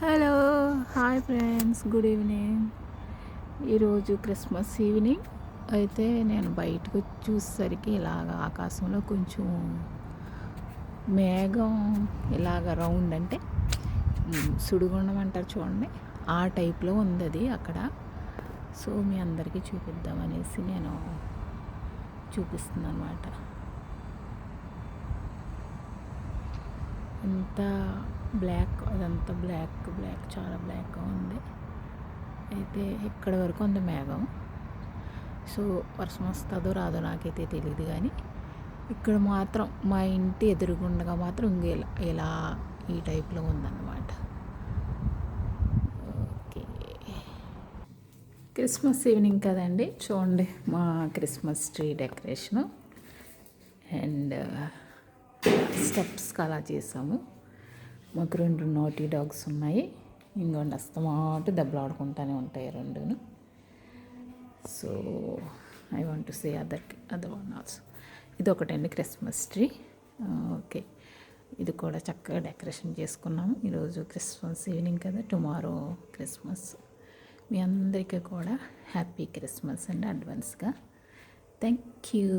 Hello, hi friends, good evening. ఈరోజు Christmas evening అయితే నేను బయటకు వచ్చి చూసేసరికి ఇలాగ ఆకాశంలో కొంచెం మేఘం ఇలాగ రౌండ్ అంటే సుడిగుండం అంటారు చూడండి, ఆ టైప్లో ఉంది అది అక్కడ. సో మీ అందరికీ చూపిద్దామనేసి నేను చూపిస్తున్నాను అనమాట. ఇంత బ్లాక్, అదంతా బ్లాక్ చాలా బ్లాక్గా ఉంది. అయితే ఇక్కడ వరకు ఉంది మేఘం. సో వర్షం వస్తుందో రాదో నాకైతే తెలియదు, కానీ ఇక్కడ మాత్రం మా ఇంటి ఎదురుగుండగా మాత్రం ఇలా ఈ టైప్లో ఉందన్నమాట. ఓకే, క్రిస్మస్ ఈవినింగ్ కదండి, చూడండి మా క్రిస్మస్ ట్రీ డెకరేషను. అండ్ స్టెప్స్కి అలా చేసాము. మాకు 2 నాటీ డాగ్స్ ఉన్నాయి. ఇంకోండి అస్తమాటు దెబ్బలాడుకుంటూనే ఉంటాయి రెండును. So I want to say other one also. ఇది ఒకటండి క్రిస్మస్ ట్రీ. ఓకే, ఇది కూడా చక్కగా డెకరేషన్ చేసుకున్నాము. ఈరోజు క్రిస్మస్ ఈవినింగ్ కదా, టుమారో క్రిస్మస్. మీ అందరికీ కూడా హ్యాపీ క్రిస్మస్ అండి అడ్వాన్స్గా. Thank you.